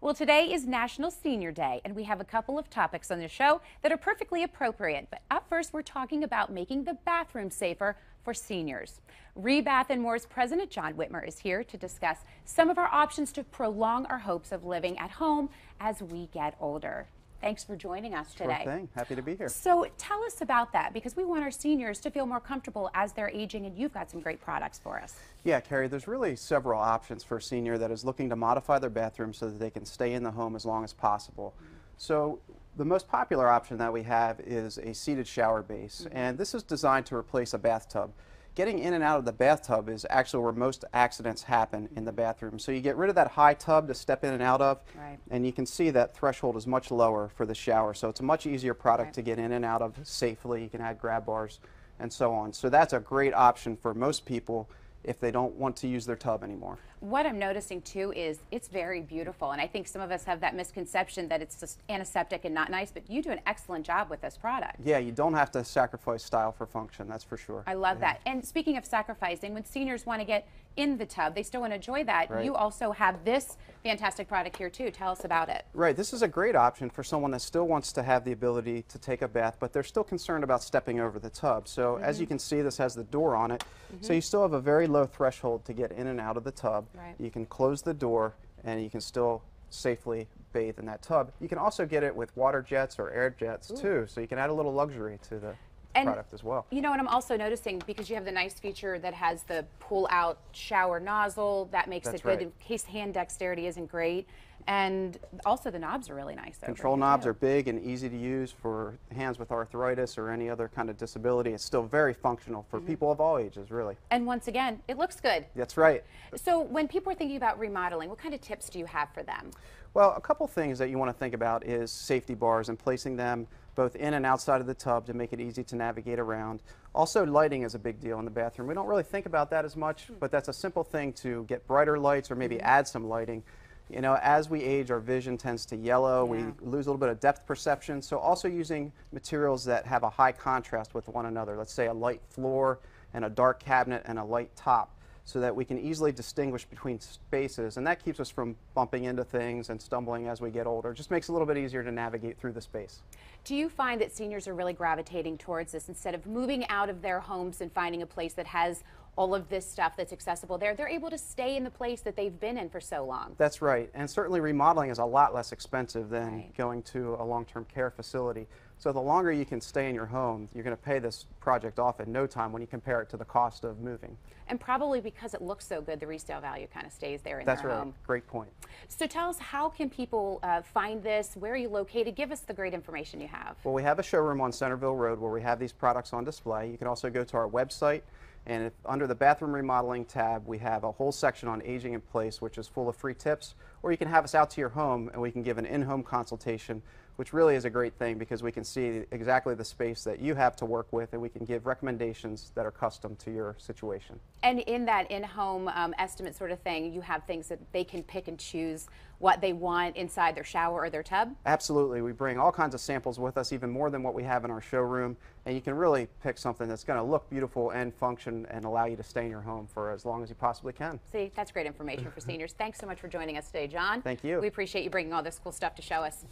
Well, today is National Senior Day, and we have a couple of topics on the show that are perfectly appropriate. But up first, we're talking about making the bathroom safer for seniors. Rebath and More's President John Whitmer is here to discuss some of our options to prolong our hopes of living at home as we get older. Thanks for joining us today. Sure thing. Happy to be here. So tell us about that, because we want our seniors to feel more comfortable as they're aging, and you've got some great products for us. Yeah, Carrie, there's really several options for a senior that is looking to modify their bathroom so that they can stay in the home as long as possible. So the most popular option that we have is a seated shower base, and this is designed to replace a bathtub. Getting in and out of the bathtub is actually where most accidents happen in the bathroom. So you get rid of that high tub to step in and out of, and you can see that threshold is much lower for the shower. So it's a much easier product to get in and out of safely. You can add grab bars and so on. So that's a great option for most people if they don't want to use their tub anymore. What I'm noticing too is it's very beautiful, and I think some of us have that misconception that it's just antiseptic and not nice, but you do an excellent job with this product. Yeah, you don't have to sacrifice style for function, that's for sure. I love that. And speaking of sacrificing, when seniors want to get in the tub, they still want to enjoy that. You also have this fantastic product here too. Tell us about it. Right, this is a great option for someone that still wants to have the ability to take a bath, but they're still concerned about stepping over the tub. So as you can see, this has the door on it, so you still have a very low threshold to get in and out of the tub. You can close the door and you can still safely bathe in that tub. You can also get it with water jets or air jets too, so you can add a little luxury to the product as well. You know, and I'm also noticing, because you have the nice feature that has the pull-out shower nozzle, that makes it good in case hand dexterity isn't great. And also the knobs are really nice. Control knobs are big and easy to use for hands with arthritis or any other kind of disability. It's still very functional for people of all ages, really. And once again, it looks good. That's right. So when people are thinking about remodeling, what kind of tips do you have for them? Well, a couple things that you want to think about is safety bars and placing them both in and outside of the tub to make it easy to navigate around. Also, lighting is a big deal in the bathroom. We don't really think about that as much, but that's a simple thing to get brighter lights or maybe add some lighting. You know, as we age, our vision tends to yellow. We lose a little bit of depth perception. So also using materials that have a high contrast with one another. Let's say a light floor and a dark cabinet and a light top, so that we can easily distinguish between spaces, and that keeps us from bumping into things and stumbling as we get older. It just makes it a little bit easier to navigate through the space. Do you find that seniors are really gravitating towards this? Instead of moving out of their homes and finding a place that has all of this stuff that's accessible there, they're able to stay in the place that they've been in for so long? That's right, and certainly remodeling is a lot less expensive than going to a long-term care facility. So the longer you can stay in your home, you're going to pay this project off in no time when you compare it to the cost of moving. And probably because it looks so good, the resale value kind of stays there in their home. That's right. Great point. So tell us, how can people find this? Where are you located? Give us the great information you have. Well, we have a showroom on Centerville Road where we have these products on display. You can also go to our website, and under the bathroom remodeling tab, we have a whole section on aging in place, which is full of free tips. Or you can have us out to your home and we can give an in-home consultation, which really is a great thing because we can see exactly the space that you have to work with, and we can give recommendations that are custom to your situation. And in that in-home estimate sort of thing, you have things that they can pick and choose what they want inside their shower or their tub? Absolutely. We bring all kinds of samples with us, even more than what we have in our showroom, and you can really pick something that's going to look beautiful and function and allow you to stay in your home for as long as you possibly can. See, that's great information for seniors. Thanks so much for joining us today, John. Thank you. We appreciate you bringing all this cool stuff to show us.